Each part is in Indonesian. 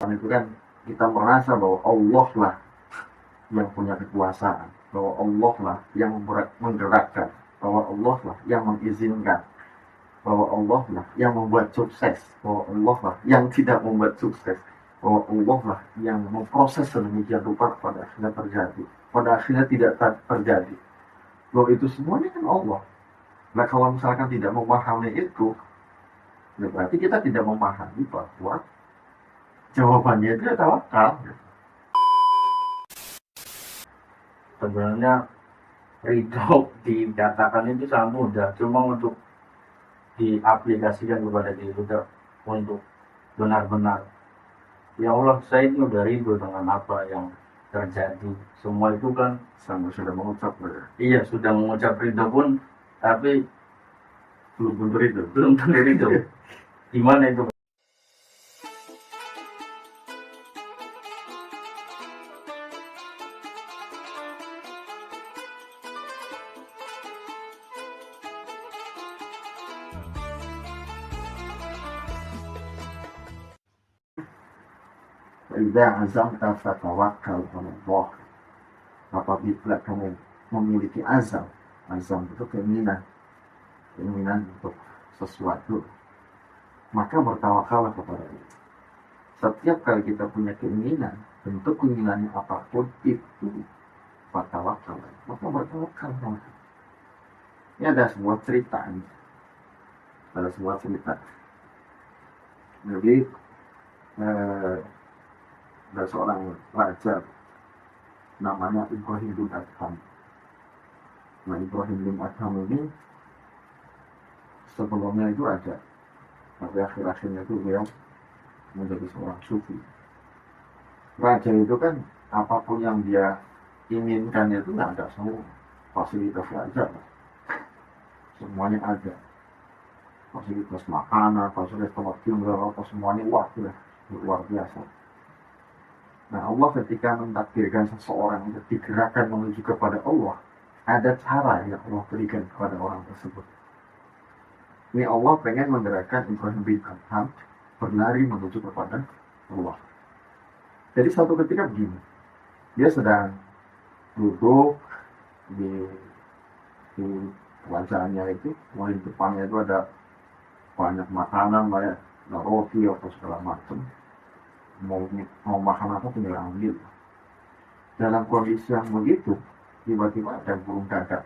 kehidupan itu kan kita merasa bahwa Allah lah yang punya kekuasaan, bahwa Allah lah yang menggerakkan, bahwa Allah lah yang mengizinkan, bahwa Allah lah yang membuat sukses, bahwa Allah lah yang tidak membuat sukses, bahwa Allah lah yang memproses sedemikian rupa pada akhirnya terjadi, pada akhirnya tidak terjadi. Bahwa itu semuanya kan Allah. Nah kalau misalkan tidak memahami itu, ya berarti kita tidak memahami bahwa jawabannya itu adalah tawakal. Sebenarnya ridho dikatakan itu sangat mudah, cuma untuk diaplikasikan kepada diri kita untuk benar-benar ya Allah, saya ini udah ridho dengan apa yang terjadi. Semua itu kan Sama sudah mengucap ya. iya sudah mengucap ridho pun, tapi Belum tentu itu. belum tentu ridho. Gimana itu? Idza azamta fatawakkal 'ala Allah. Apabila kamu memiliki azam itu keinginan untuk sesuatu, maka bertawakallah kepada Allah. Setiap kali kita punya keinginan, bentuk keinginannya apapun itu, bertawakal, maka bertawakal. Ini ada sebuah cerita, Jadi ada seorang raja namanya Ibrahim bin Adham. Nah, Ibrahim bin Adham ini sebelumnya itu raja, tapi akhir-akhirnya itu beliau menjadi seorang sufi. Raja itu kan apapun yang dia inginkan itu nggak ada semua fasilitas raja, semuanya ada, fasilitas makanan, fasilitas tempat tinggal, apa semuanya luar biasa. Nah, Allah ketika mentakdirkan seseorang untuk digerakkan menuju kepada Allah, ada cara yang Allah berikan kepada orang tersebut. Ini Allah pengen menggerakkan Ibrahim bin Adham berlari menuju kepada Allah. Jadi suatu ketika begini, dia sedang duduk di kerajaannya itu, di depannya itu ada banyak makanan, banyak roti atau segala macam. Mau makan apa tinggal ambil. Dalam kondisi yang begitu, tiba-tiba ada burung gagak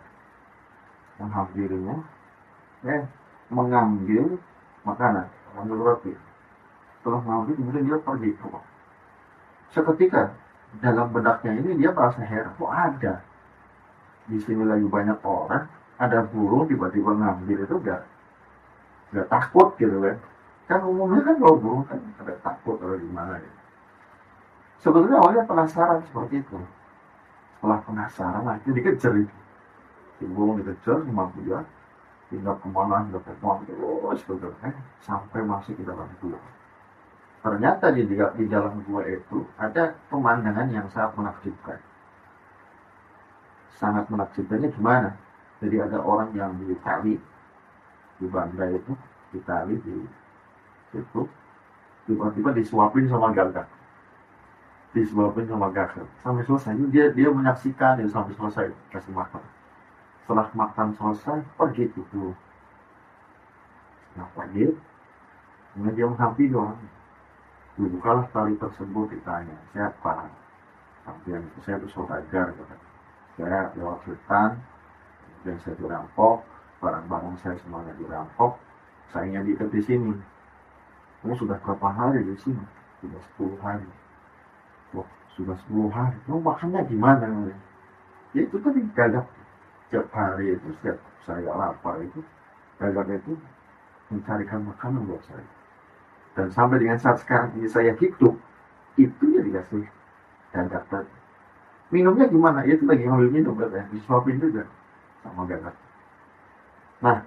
menghampirinya, mengambil makanan, mengambil roti. Setelah mengambil, kemudian dia pergi. Seketika dalam benaknya ini dia merasa heran, kok ada di sini lagi banyak orang, ada burung tiba-tiba ngambil itu gak takut gitu kan? Kan umumnya kan kalau burung kan ada takut atau gimana ya. Sebetulnya awalnya penasaran seperti itu. Setelah penasaran, nah itu dikejar itu. Si burung dikejar sama dia, hingga kemana terus sampai masuk ke dalam gua. Ternyata di dalam gua itu ada pemandangan yang sangat menakjubkan. Sangat menakjubkannya gimana? Jadi ada orang yang ditali di banda itu, ditali di situ, tiba-tiba disuapin sama gagak. Sampai selesai dia menyaksikan itu sampai selesai kasih makan. Setelah makan selesai pergi tuh. Nah pergi, kemudian dia menghampiri orang. Dibukalah tali tersebut, ditanya siapa. Kemudian saya itu saudagar, saya lewat hutan dan saya dirampok, barang-barang saya semuanya dirampok, saya diikat di sini. Kamu sudah berapa hari di sini? Sudah 10 hari. Wah, sudah 10 hari. Kamu makannya gimana? Ya itu tadi gagak. Setiap hari itu, setiap saya lapar itu, gagak itu mencarikan makanan buat saya. Dan sampai dengan saat sekarang ini saya hidup, itu ya dikasih gagak tadi. Minumnya gimana? Ya itu lagi ngambil minum, katanya. Disuapin juga sama gagak. Nah,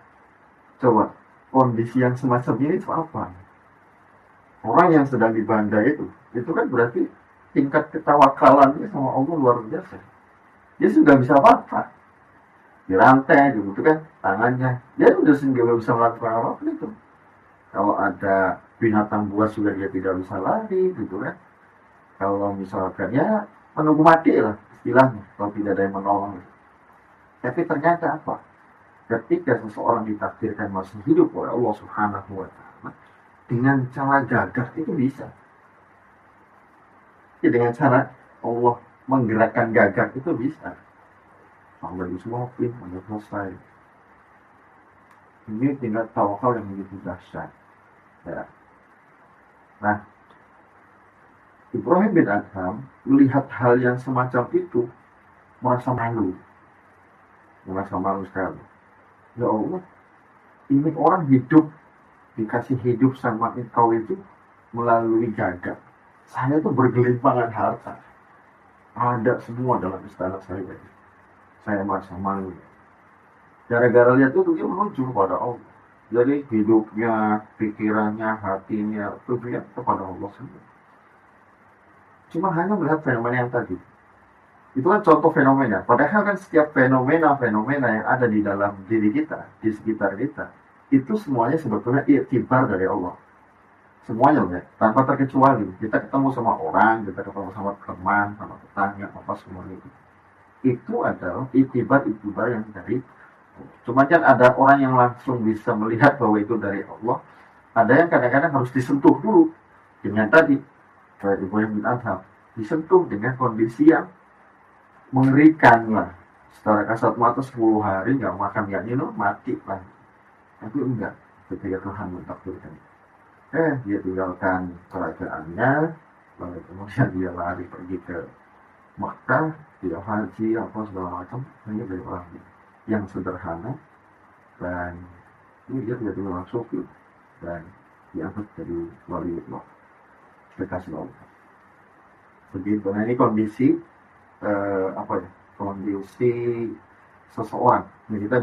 coba kondisi yang semacam ini itu apa? Orang yang sedang di banda itu kan berarti tingkat ketawakalannya sama Allah luar biasa. Dia sudah bisa apa? Dirantai gitu kan tangannya. Dia sudah sehingga bisa melakukan apa itu. Kalau ada binatang buas juga dia tidak bisa lari gitu kan. Kalau misalkan ya menunggu mati lah istilahnya kalau tidak ada yang menolong. Tapi ternyata apa? Ketika seseorang ditakdirkan masih hidup oleh Allah Subhanahu wa taala dengan cara gagah itu bisa. Jadi dengan cara Allah menggerakkan gagah itu bisa. Sampai disuapin, sampai selesai. Ini tingkat tawakal yang begitu dahsyat. Ya. Nah, Ibrahim bin Adham melihat hal yang semacam itu merasa malu sekali. Ya Allah, ini orang hidup dikasih hidup sama engkau itu melalui gagak. Saya tuh bergelimpangan harta, ada semua dalam istana saya. Saya merasa malu. Gara-gara lihat itu dia menuju kepada Allah. Jadi hidupnya, pikirannya, hatinya itu dia kepada Allah semua. Cuma hanya melihat fenomena yang tadi. Itu kan contoh fenomena. Padahal kan setiap fenomena yang ada di dalam diri kita, di sekitar kita, itu semuanya sebetulnya iktibar dari Allah. Semuanya ya, tanpa terkecuali. Kita ketemu sama orang, kita ketemu sama teman, sama tetangga, apa semua itu. Itu adalah iktibar yang dari. Cuma kan ada orang yang langsung bisa melihat bahwa itu dari Allah. Ada yang kadang-kadang harus disentuh dulu dengan tadi kayak Ibrahim bin Adham, disentuh dengan kondisi yang mengerikan lah. Secara kasat mata 10 hari nggak makan nggak minum mati lah. Tapi enggak, ketika Tuhan mentakdirkan. Dia tinggalkan kerajaannya, lalu kemudian dia lari pergi ke Makkah, dia haji apa segala macam, hanya dari orang yang sederhana, dan ini dia tidak orang sufi dan diangkat jadi wali Allah, kekasih Allah. Begitu. Nah ini kondisi kondisi seseorang. Ini kita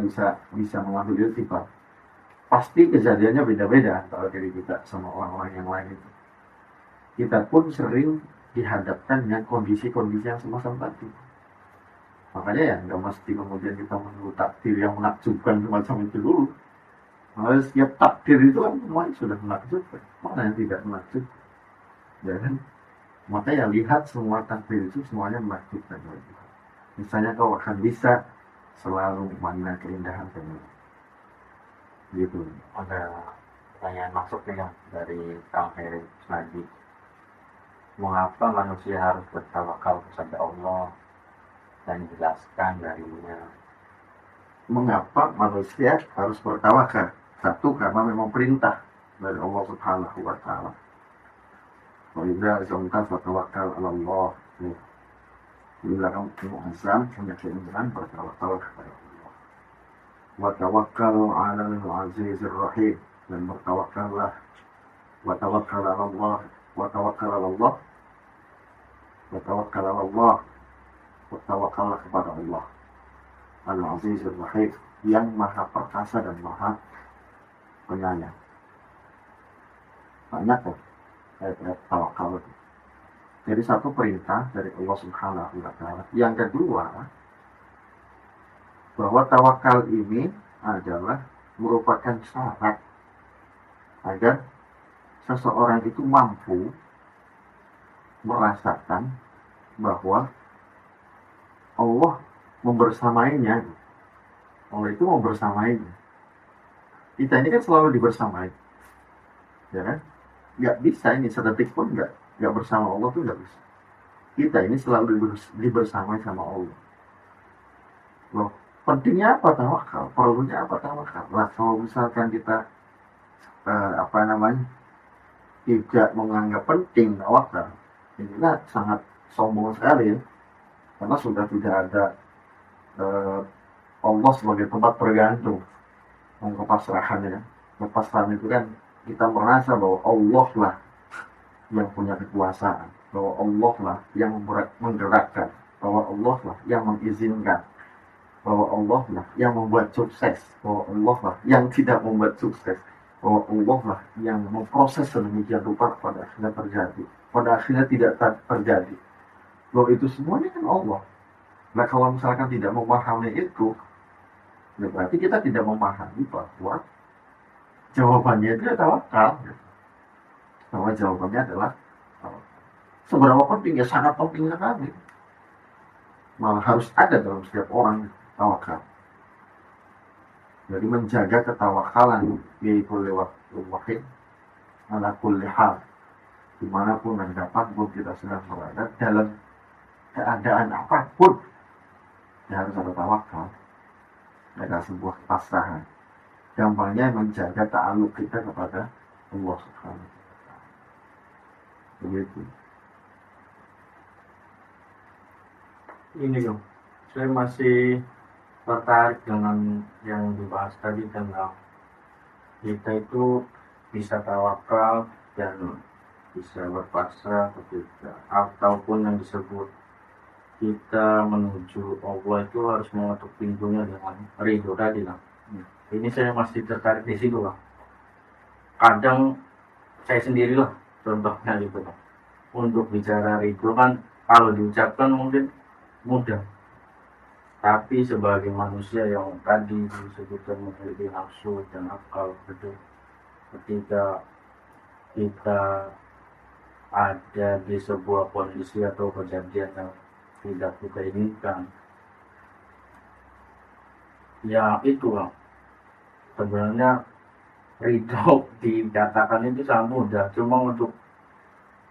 bisa mengambil iltifat. Pasti kejadiannya beda-beda antara diri kita sama orang-orang yang lain itu. Kita pun sering dihadapkan dengan kondisi-kondisi yang semacam tadi. Makanya ya nggak mesti kemudian kita menunggu takdir yang menakjubkan semacam itu dulu. Nah, setiap takdir itu kan semuanya sudah menakjubkan. Mana yang tidak menakjubkan? Ya kan? Makanya lihat semua takdir itu semuanya menakjubkan. Misalnya kau akan bisa selalu memandang keindahan kamu. Gitu. Ada pertanyaan masuk nih dari Kang Heri Snadi. Mengapa manusia harus bertawakal kepada Allah dan jelaskan darinya? Mengapa manusia harus bertawakal? Satu, karena memang perintah dari Allah Subhanahu wa taala. Wa idza azamta fatawakkal 'ala Allah. Bila kamu punya azam, punya keinginan, bertawakal kepada Allah. Wa tawakkal 'alal 'azizir rahim, dan bertawakallah. Wa tawakkal 'ala Allah, wa tawakkal 'ala Allah. Wa tawakkal 'ala Allah. Bertawakallah kepada Allah Al-Azizul Rahim, yang maha perkasa dan maha penyayang. Banyak kok ayat-ayat tawakal itu. Jadi satu perintah dari Allah Subhanahu wa taala. Yang kedua, bahwa tawakal ini adalah merupakan syarat agar seseorang itu mampu merasakan bahwa Allah membersamainya. Allah itu membersamainya. Kita ini kan selalu dibersamai, ya kan? Nggak bisa ini sedetik pun nggak bersama Allah tuh nggak bisa. Kita ini selalu dibersamai sama Allah. Loh, pentingnya apa tawakal? Perlunya apa tawakal? Lah kalau misalkan kita tidak menganggap penting tawakal, inilah sangat sombong sekali ya. Karena sudah tidak ada Allah sebagai tempat bergantung, kepasrahannya. Kepasrahan itu kan kita merasa bahwa Allah lah yang punya kekuasaan, bahwa Allah lah yang menggerakkan, bahwa Allah lah yang mengizinkan, bahwa Allah lah yang membuat sukses, bahwa Allah lah yang tidak membuat sukses, bahwa Allah lah yang memproses sedemikian rupa pada akhirnya terjadi, pada akhirnya tidak terjadi. Loh, itu semuanya kan Allah. Nah kalau misalkan tidak memahami itu, ya berarti kita tidak memahami bahwa jawabannya itu ya tawakal. Bahwa jawabannya adalah seberapa penting, ya sangat penting sekali. Malah harus ada dalam setiap orang tawakal. Jadi menjaga ketawakalan, yaitu lewat wahid ala kulli hal, dimanapun dan kapanpun kita sedang berada, dalam keadaan apapun, ya harus ada tawakal, ada sebuah pasrahan. Gampangnya menjaga ta'aluk kita kepada Allah Subhanahu wa Ta'ala. Begitu. Ini dong, saya masih tertarik dengan yang dibahas tadi tentang kita itu bisa tawakal dan bisa berpasrah ketika ataupun yang disebut kita menuju Allah itu harus mengetuk pintunya dengan ridho tadi lah. Ini saya masih tertarik di situ lah. Kadang saya sendirilah contohnya gitu lah. Untuk bicara ridho kan kalau diucapkan mungkin mudah, tapi sebagai manusia yang tadi disebutkan memiliki nafsu dan akal, betul, ketika kita ada di sebuah kondisi atau kejadian yang tidak kita inginkan, ya itu lah sebenarnya ridho dikatakan itu sangat mudah, cuma untuk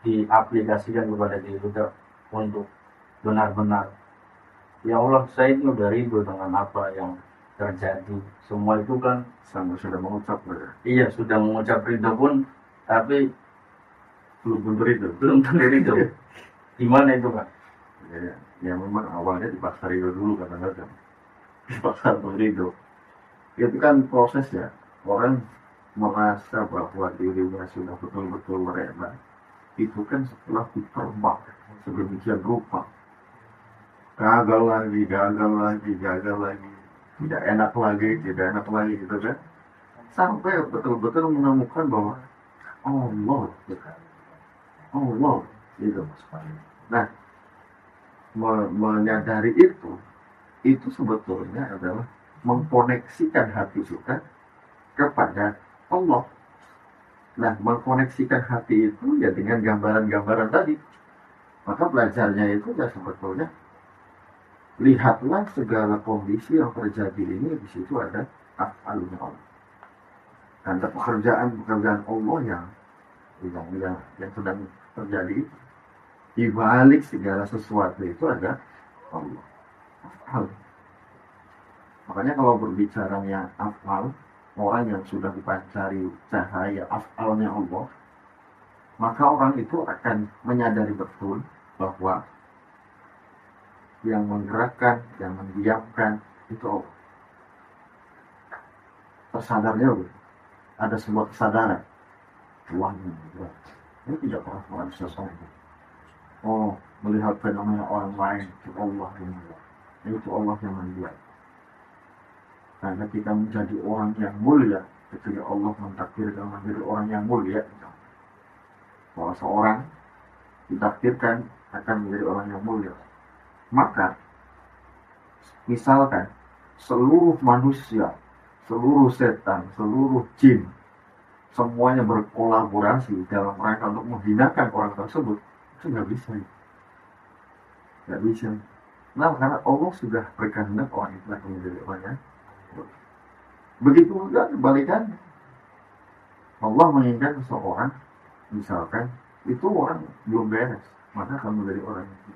diaplikasikan kepada diri kita untuk benar-benar, ya Allah, saya itu udah ridho dengan apa yang terjadi. Semua itu kan Sama sudah mengucap, ya. iya sudah mengucap ridho pun, tapi Belum tentu itu. belum tentu ridho. Gimana itu kan? Ya memang awalnya dipaksa ridho dulu kadang-kadang. Dipaksa untuk ridho. Itu kan proses ya. Orang merasa bahwa dirinya sudah betul-betul rela. Itu kan setelah diterbang sedemikian rupa. Gagal lagi, tidak enak lagi gitu kan. Sampai betul-betul menemukan bahwa Allah gitu. Nah, menyadari itu sebetulnya adalah mengkoneksikan hati kita kepada Allah. Nah, mengkoneksikan hati itu ya dengan gambaran-gambaran tadi. Maka belajarnya itu ya sebetulnya lihatlah segala kondisi yang terjadi ini, di situ ada af'alnya Allah. Ada pekerjaan Allah yang sedang terjadi. Di balik segala sesuatu itu ada Allah. Af'al. Makanya kalau berbicaranya af'al, orang yang sudah dipancari cahaya af'alnya Allah, maka orang itu akan menyadari betul bahwa yang menggerakkan, yang mendiamkan itu Allah. Tersadarnya ada sebuah kesadaran. Tuhannya, ini tidak pernah ada sesuatu. Oh, melihat fenomena orang lain, itu Allah yang membuat. Itu Allah yang membuat. Karena kita menjadi orang yang mulia, ketika Allah mentakdirkan menjadi orang yang mulia, bahwa seorang ditakdirkan akan menjadi orang yang mulia, maka misalkan seluruh manusia, seluruh setan, seluruh jin, semuanya berkolaborasi dalam rangka untuk menghinakan orang tersebut, itu nggak bisa. Nah, karena Allah sudah berkehendak orang itu akan menjadi orangnya. Begitu juga kebalikannya. Allah menginginkan seseorang, misalkan itu orang belum beres, maka akan menjadi orang itu.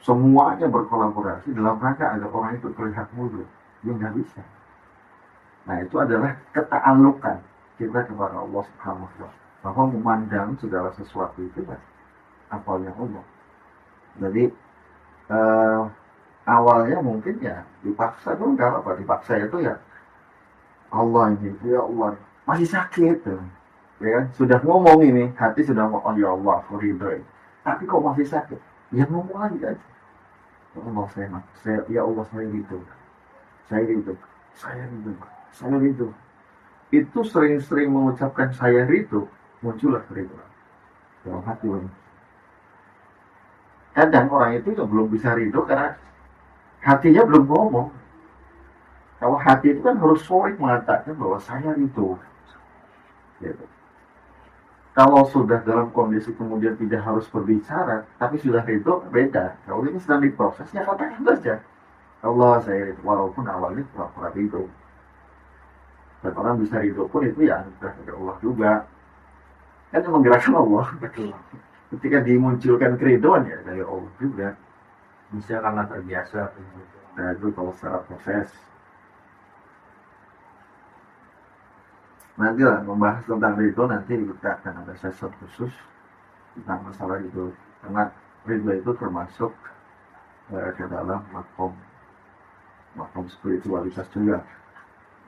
Semuanya berkolaborasi dalam rangka agar orang itu terlihat mulia. Dia nggak bisa. Nah, itu adalah keta'allukan kita kepada Allah Subhanahu wa Ta'ala, bahwa memandang segala sesuatu itu kan apalnya Allah. Jadi awalnya mungkin ya dipaksa dong, nggak apa dipaksa itu ya Allah ini, ya Allah masih sakit tuh, ya kan, sudah ngomong ini, hati sudah ngomong, ya Allah aku ridho, tapi kok masih sakit, ya ngomong lagi aja, ya Allah ya Allah saya ridho. Itu sering-sering mengucapkan saya ridho, muncullah ridho dalam hati ini. Kadang orang itu belum bisa ridho karena hatinya belum ngomong. Kalau hati itu kan harus sore mengatakan bahwa saya ridho. Gitu. Kalau sudah dalam kondisi kemudian tidak harus berbicara, tapi sudah ridho, beda. Kalau ini sedang diprosesnya, katakan saja. Allah saya ridho, walaupun awalnya pura-pura ridho. Dan orang bisa ridho pun itu ya anugerah dari Allah juga. Kan yang menggerakkan Allah. Ketika dimunculkan keridoan ya dari Allah juga. Bisa karena terbiasa. Nah itu kalau secara proses. Nanti lah membahas tentang ridho, nanti kita akan ada sesi khusus tentang masalah itu. Karena ridho itu termasuk ke dalam makom spiritualitas juga.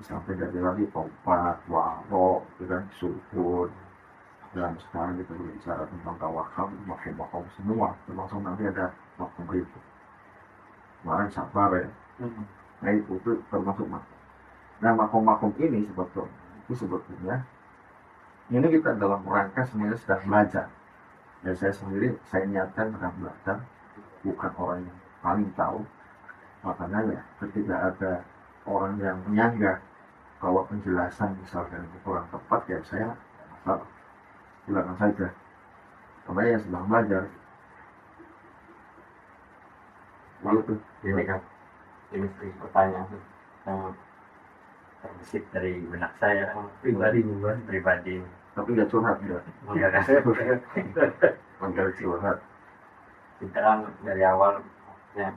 Sampai dari lagi tobat, waro, dan syukur. Dan sekarang kita berbicara tentang tawakal, makom semua, termasuk nanti ada makom ridho. Kemarin sabar ya. Nah itu termasuk makom. Nah makom ini sebetulnya ini kita dalam rangka semuanya sedang belajar. Dan saya sendiri, saya niatkan sedang belajar, bukan orang yang paling tahu. Makanya ya, ketika ada orang yang menyanggah kalau penjelasan misalkan itu kurang tepat, ya saya masalah, silakan saja. Karena ya sedang belajar. Begitu. Ini kan, ini pertanyaan yang terbesit dari benak saya pribadi. Tapi nggak curhat ya. Enggak kan? Enggak curhat. Kita kan dari awal ya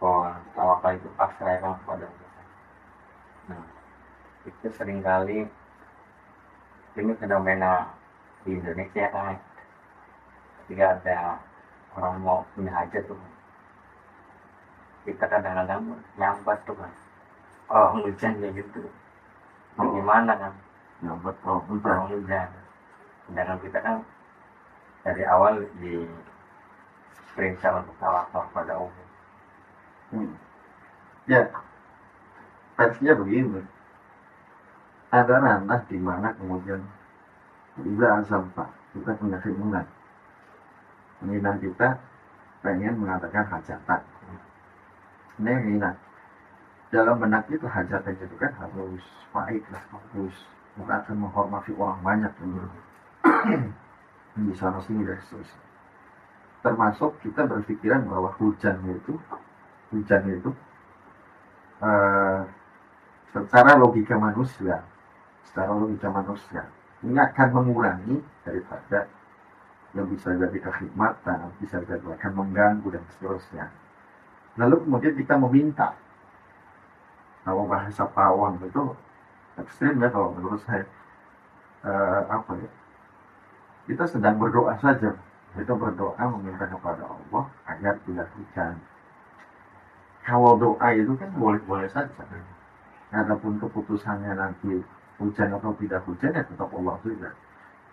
bahwa tawakal itu pasrahkan kepada Allah. Nah, itu seringkali ini fenomena di Indonesia kan, ketika ada orang mau punya hajat tuh, kita kadang-kadang nyambat tuh kan, oh hujan kayak gitu, gimana kan? Nyambat hujan. Sedangkan kita kan dari awal di perintah untuk tawakal pada Allah. Ya, versinya begini. Ada ranah di mana kemudian bisa asam Pak, kita punya keinginan kita pengen mengatakan hajatan. Ini keinginan. Dalam benak itu hajatan itu kan harus baik lah, harus akan menghormati orang banyak di sana sini dan seterusnya. Termasuk kita berpikiran bahwa hujan itu secara logika manusia ini akan mengurangi daripada yang bisa jadi kekhidmatan, bisa jadi akan mengganggu dan seterusnya. Lalu kemudian kita meminta, kalau bahasa pawang itu ekstrim ya kalau menurut saya, kita sedang berdoa saja, kita berdoa meminta kepada Allah agar tidak hujan. Kalau doa itu kan boleh-boleh saja. Adapun keputusannya nanti hujan atau tidak hujan ya tetap Allah juga.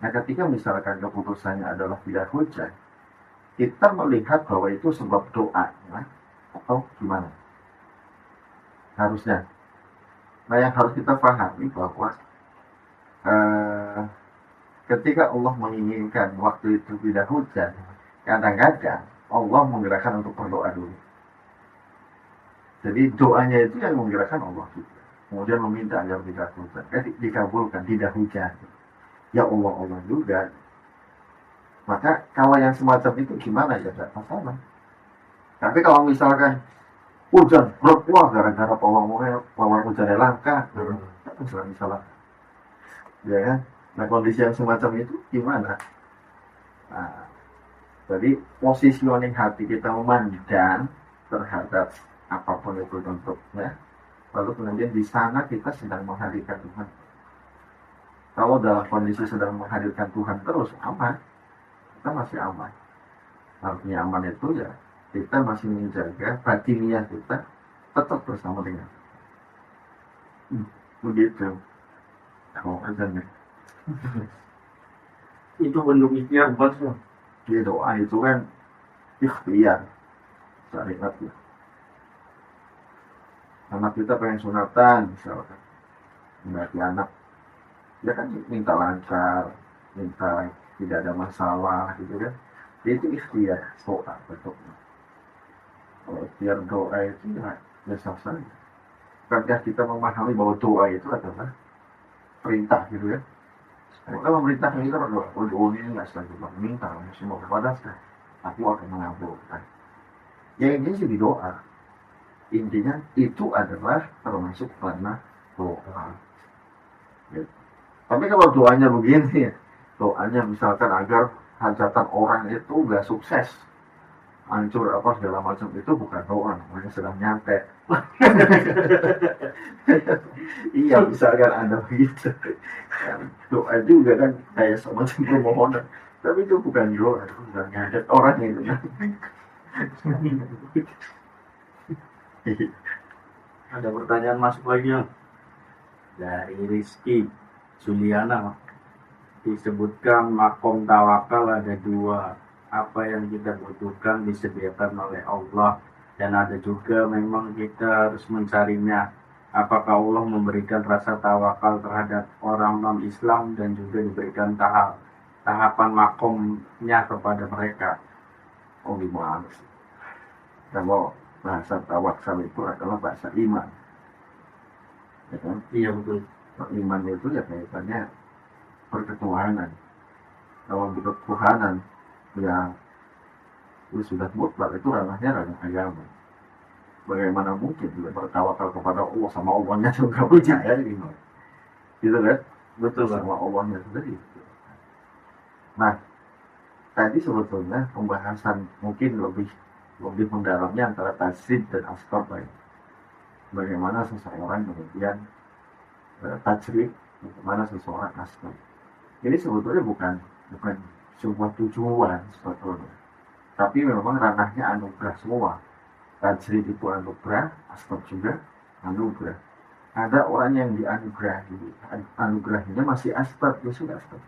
Nah ketika misalkan keputusannya adalah tidak hujan, kita melihat bahwa itu sebab doa ya? Atau gimana? Harusnya. Nah yang harus kita pahami bahwa ketika Allah menginginkan waktu itu tidak hujan, kadang-kadang Allah menggerakkan untuk berdoa dulu. Jadi doanya itu yang menggerakkan Allah juga. Kemudian meminta agar tidak hujan, dikabulkan, tidak hujan. Ya Allah juga. Maka kalau yang semacam itu gimana ya, tidak masalah. Tapi kalau misalkan hujan berkuah gara-gara pawang hujannya langka, itu misalnya, ya kan? Nah kondisi yang semacam itu gimana? Nah, jadi positioning hati kita memandang terhadap apapun itu bentuknya, lalu kemudian di sana kita sedang menghadirkan Tuhan. Kalau dalam kondisi sedang menghadirkan Tuhan terus aman, kita masih aman. Artinya aman itu ya kita masih menjaga batiniah kita tetap bersama dengan begitu. Kalau aja nih. Itu bentuk ikhtiar buat lo. Di doa itu kan ikhtiar syariat ya. Anak kita pengen sunatan misalkan, berarti anak dia kan minta lancar, minta tidak ada masalah gitu kan. Itu ikhtiar doa bentuknya. Kalau ikhtiar doa itu ya biasa saja. Karena kita memahami bahwa doa itu adalah perintah gitu ya. Kalau pemerintah kita berdoa, oh ini nggak selanjutnya minta semua kepada saya, aku akan mengabulkan. Ya ini sih doa. Intinya itu adalah termasuk karena doa. Gitu. Tapi kalau doanya begini ya, doanya misalkan agar hajatan orang itu nggak sukses, hancur apa segala macam, itu bukan doa, namanya sedang nyantet. Iya, misalkan ada begitu kan, doa juga kan kayak semacam permohonan, tapi itu bukan doa, itu sedang nyantet orang itu kan. Ada pertanyaan masuk lagi ya dari Rizky Juliana. Disebutkan makom tawakal ada dua, apa yang kita butuhkan disediakan oleh Allah, dan ada juga memang kita harus mencarinya. Apakah Allah memberikan rasa tawakal terhadap orang non-Islam dan juga diberikan tahapan makomnya kepada mereka? Oh gimana sih, kalau bahasa tawakal itu adalah bahasa iman, ya kan? Iya betul. Iman itu ya kaitannya perketuhanan. Kalau berketuhanan ya itu sudah mutlak, itu ranahnya ranah agama. Bagaimana mungkin juga bertawakal kepada Allah sama Allahnya juga percaya gitu, gitu kan? Betul Sama Allahnya sendiri. Nah, tadi sebetulnya pembahasan mungkin lebih mendalamnya antara tajrid dan asbab lain. Bagaimana seseorang kemudian tajrid, bagaimana seseorang asbab. Ini sebetulnya bukan sebuah tujuan sebetulnya, tapi memang ranahnya anugerah semua. Tajrid itu anugerah, asbab juga anugerah. Ada orang yang dianugerahi, anugerahnya masih asbab, ya sudah asbab.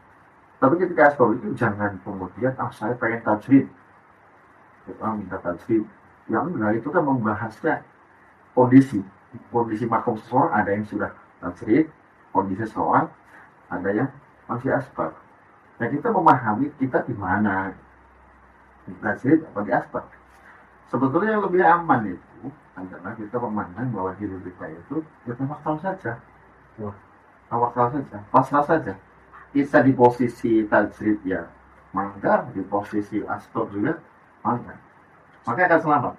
Tapi ketika asbab itu jangan kemudian saya pengen tajrid, kita minta tajrid. Yang enggak, itu kan membahasnya kondisi makom seseorang. Ada yang sudah tajrid, kondisi seseorang, ada yang masih asbab. Nah, kita memahami kita di mana, di tajrid atau di asbab. Sebetulnya yang lebih aman itu adalah kita memandang bahwa hidup kita itu ya tawakal saja. Tawakal saja, pasrah saja. Kita di posisi tajrid ya mangga, di posisi asbab juga mangga. Maka akan selamat.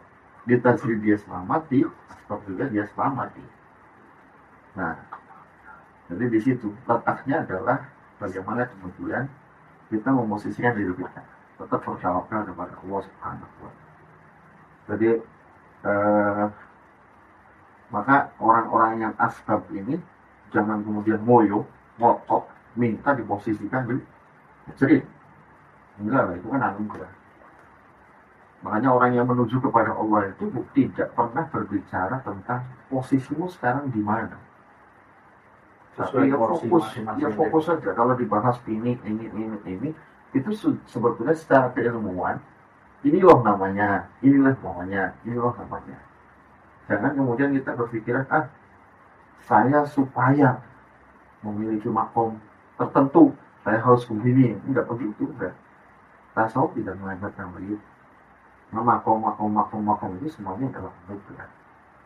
Di tajrid dia selamat, di asbab juga dia selamat. Nah, jadi di situ letaknya adalah bagaimana kemudian kita memposisikan diri kita tetap bertawakal kepada Allah Subhanahu wa Ta'ala. Jadi maka orang-orang yang asbab ini jangan kemudian ngoyo, ngotot, minta diposisikan di tajrid. Enggak lah, itu kan anugerah. Makanya orang yang menuju kepada Allah itu tidak pernah berbicara tentang posisimu sekarang di mana. Tapi ya fokus saja. Kalau dibahas ini, itu sebetulnya secara keilmuan, inilah namanya. Jangan kemudian kita berpikiran, saya supaya memiliki makom tertentu, saya harus begini. Enggak begitu, enggak. Tasawuf tidak mengajarkan begitu. Nah, makom itu semuanya adalah anugerah.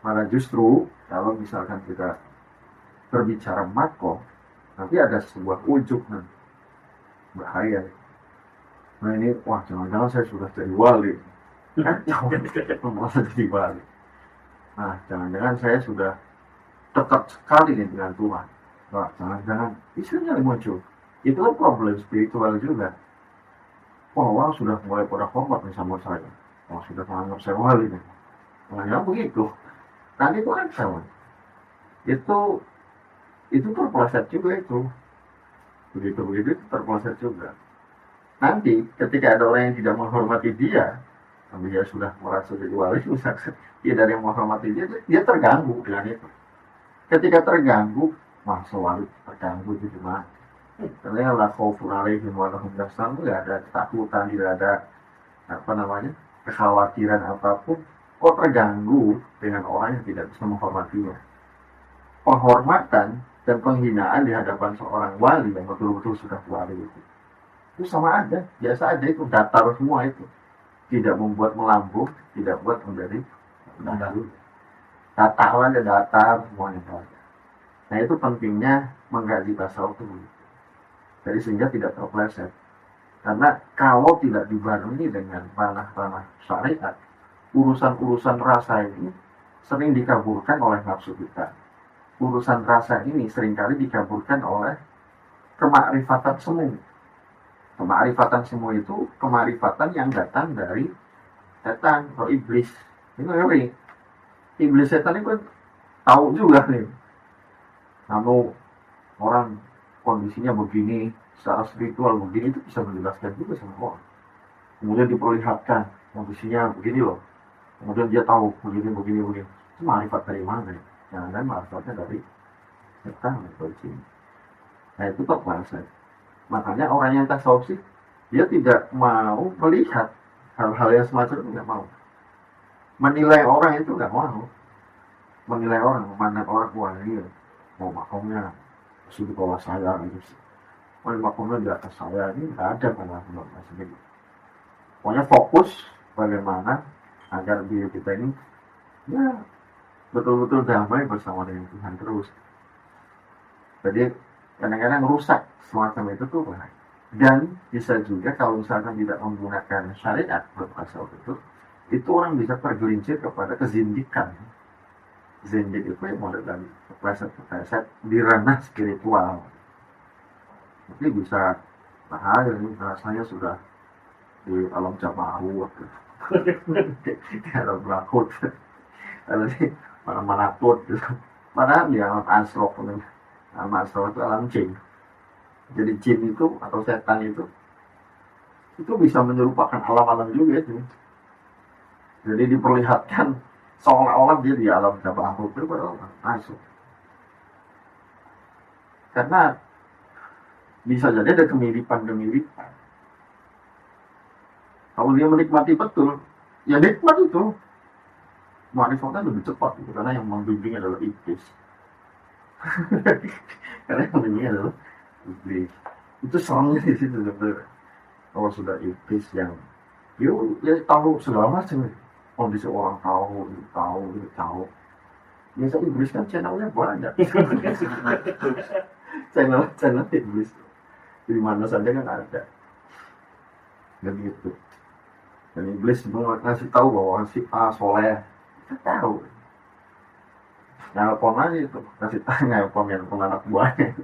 Malah justru kalau misalkan kita berbicara makom, nanti ada sebuah ujub nanti, bahaya. Nah ini, wah jangan-jangan saya sudah jadi wali, kan merasa jadi wali. Nah jangan-jangan saya sudah dekat sekali nih dengan Tuhan. Wah jangan-jangan isinya muncul. Itu kan problem spiritual juga. Wah orang sudah mulai pada hormat nih sama saya. Wah sudah menganggap saya wali nih. Nah ya begitu. Nanti itu kan sama. Itu terpeleset juga itu. Begitu terpeleset juga. Nanti ketika ada orang yang tidak menghormati dia, dia sudah merasa jadi wali, misalkan tidak ada yang menghormati dia terganggu dengan itu. Ketika terganggu, masa wali terganggu itu gimana? Karena la khaufun alaihim wa lahum yahzanun, tidak ada ketakutan, tidak ada kekhawatiran apapun. Kok terganggu dengan orang yang tidak bisa menghormatinya? Penghormatan dan penghinaan di hadapan seorang wali yang betul-betul sudah wali itu sama aja, biasa aja, itu datar semua itu, tidak membuat melambung, tidak buat menjadi datar semuanya saja. Nah itu pentingnya mengkaji tasawuf itu. Jadi sehingga tidak terpleset. Karena kalau tidak dibarengi dengan ranah-ranah syariat, urusan-urusan rasa ini sering dikaburkan oleh nafsu kita. Urusan rasa ini seringkali dikaburkan oleh kemakrifatan semu. Kemakrifatan semu itu kemakrifatan yang datang dari setan atau iblis. Ini ngeri. Iblis setan itu tahu juga nih. Namun orang kondisinya begini, secara spiritual begini, itu bisa menjelaskan juga sama orang. Kemudian diperlihatkan kondisinya begini loh. Kemudian dia tahu begini. Itu marifat dari mana ya? Jangan marifatnya dari setan atau jin. Nah itu terpleset. Makanya orang yang tasawuf sih, dia tidak mau melihat hal-hal yang semacam itu, nggak mau. Menilai orang itu nggak mau. Menilai orang, memandang orang, wah ini mau makomnya masih di bawah saya gitu. Mau makomnya di atas saya, ini nggak ada pada masih gitu. Pokoknya fokus bagaimana agar diri kita ini ya betul-betul damai bersama dengan Tuhan terus. Jadi kadang-kadang rusak semacam itu tuh bahaya. Dan bisa juga kalau misalkan tidak menggunakan syariat bertasawuf itu orang bisa tergelincir kepada kezindikan. Zindik itu yang model dari kepleset di ranah spiritual. Tapi bisa bahaya ini rasanya sudah di alam jabarut, di alam lakut, di mana-mana takut. Padahal di alam asrof, alam asrof itu alam jin. Jadi jin itu atau setan itu bisa menyerupakan alam-alam juga itu. Jadi diperlihatkan seolah-olah dia di alam jabarut itu padahal masuk. Karena bisa jadi ada kemiripan. Kalau dia menikmati betul, ya nikmat itu. Marifatnya lebih cepat gitu, karena yang membimbing adalah iblis. Karena yang membimbing adalah iblis. Itu serangnya di situ sebenarnya. Kalau sudah iblis yang dia tahu segala macam. Kondisi orang tahu. Biasa iblis kan channelnya banyak. channel iblis. Di mana saja kan ada. Dan gitu. Dan iblis mau ngasih tahu bahwa si A soleh, kita tahu. Nelpon aja itu, kasih nelpon anak buahnya.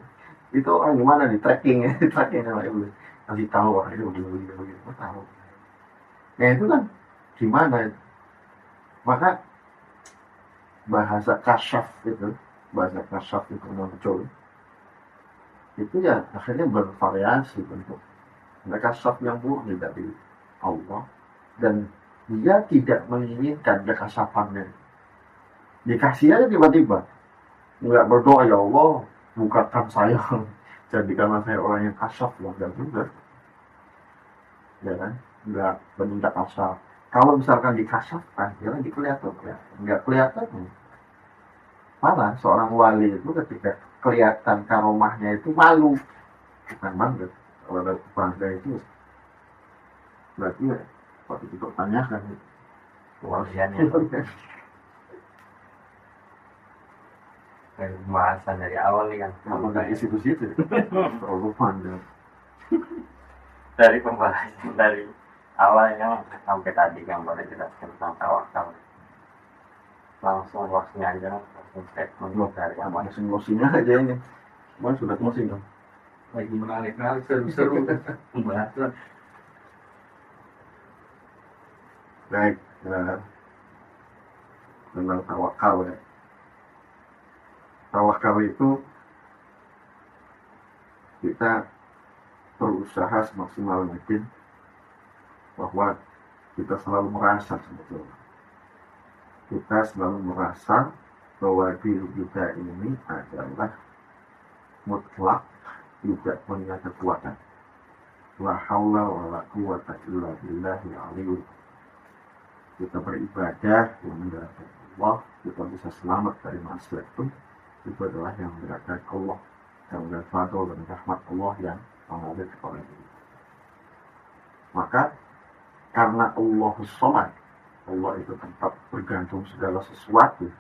Itu orang gimana nih trackingnya sama iblis. Kasih tahu orang itu begini, kita tahu. Nah itu kan gimana itu? Maka bahasa kasyaf itu muncul. Itu ya akhirnya bervariasi bentuk. Ada kasyaf yang murni dari Allah. Dan dia tidak menginginkan kekasafannya. Dikasih aja tiba-tiba. Enggak berdoa, ya Allah, bukakan saya. Jadikanlah saya orang yang kasyaf. Enggak juga. Ya kan? Enggak meminta kasyaf. Kalau misalkan dikasyafkan, jangan dikelihatan. Enggak kelihatan. Malah seorang wali itu ketika kelihatan karomahnya itu malu. Bukan banget. Kalau ada bangga itu berarti ya waktu itu tanyakan kewaliannya. Pembahasan dari awal nih kan. Apa dari situ-situ? Terlalu panjang. Dari pembahasan dari awalnya sampai tadi kan boleh jelaskan tentang tawakal. Langsung closing-nya aja, langsung statement dari apa? Closing-nya aja ini. Semua sudah closing kan? Lagi menarik seru pembahasan. Baik, tentang tawakal ya. Tawakal itu kita berusaha semaksimal mungkin bahwa kita selalu merasa sebetulnya. Kita selalu merasa bahwa diri kita ini adalah mutlak, tidak punya kekuatan. La haula wa la quwwata illa billahil aliyyil. Kita beribadah yang menggerakkan Allah, kita bisa selamat dari maksiat itu adalah yang menggerakkan Allah, yang menggerakkan fadl dan rahmat Allah yang mengalir kepada kita. Maka karena Allah Samad, Allah itu tempat bergantung segala sesuatu,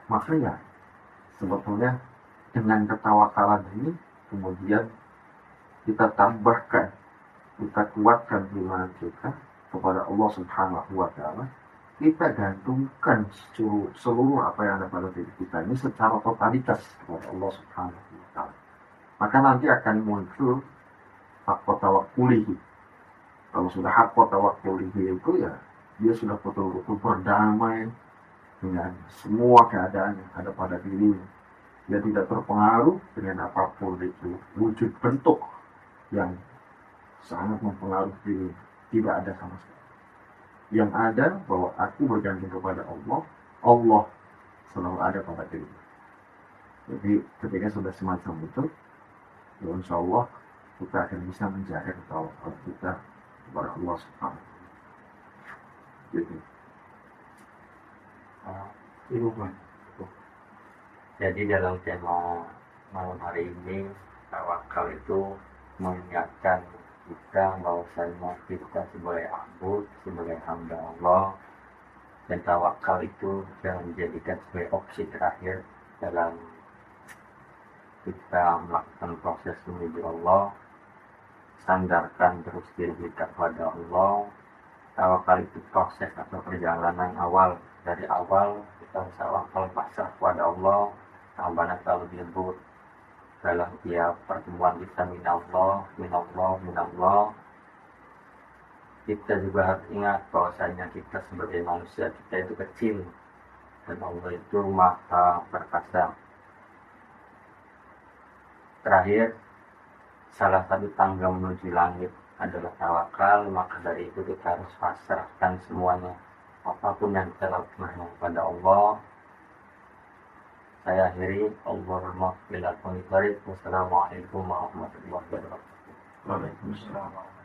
makanya sebetulnya dengan ketawakalan ini kemudian kita tambahkan, kita kuatkan iman kita kepada Allah Subhanahu wa Ta'ala, kita gantungkan seluruh apa yang ada pada diri kita ini secara totalitas kepada Allah Subhanahu wa Ta'ala, maka nanti akan muncul hakko tawakkulihi. Kalau sudah hakko tawakkulihi itu ya dia sudah betul-betul berdamai dengan semua keadaan yang ada pada dirinya. Dia tidak terpengaruh dengan apapun itu, wujud bentuk yang sangat mempengaruhi diri. Tidak ada sama sekali. Yang ada bahwa aku bergantung kepada Allah, Allah selalu ada pada diri. Jadi ketika sudah semacam itu, ya insya Allah kita akan bisa menjaga tawakal kita kepada Allah Subhanahu wa Ta'ala. Gitu. Jadi dalam tema malam hari ini, tawakal itu mengingatkan kita bahwasanya kita sebagai abd, sebagai hamba Allah, dan tawakal itu jangan dijadikan sebagai opsi terakhir dalam kita melakukan proses menuju Allah. Sandarkan terus diri kita kepada Allah. Tawakal itu proses atau perjalanan awal. Dari awal kita tawakal pasrah kepada Allah. Tambahnya selalu disebut dalam tiap pertemuan kita minallah. Kita juga harus ingat bahwasanya kita sebagai manusia, kita itu kecil dan Allah itu maha perkasa. Terakhir, salah satu tangga menuju langit adalah tawakal, maka dari itu kita harus pasrahkan semuanya, apapun yang kita lakukan kepada Allah. Saya akhiri. Allahumma wassalamualaikum warahmatullahi wabarakatuh. Waalaikumsalam.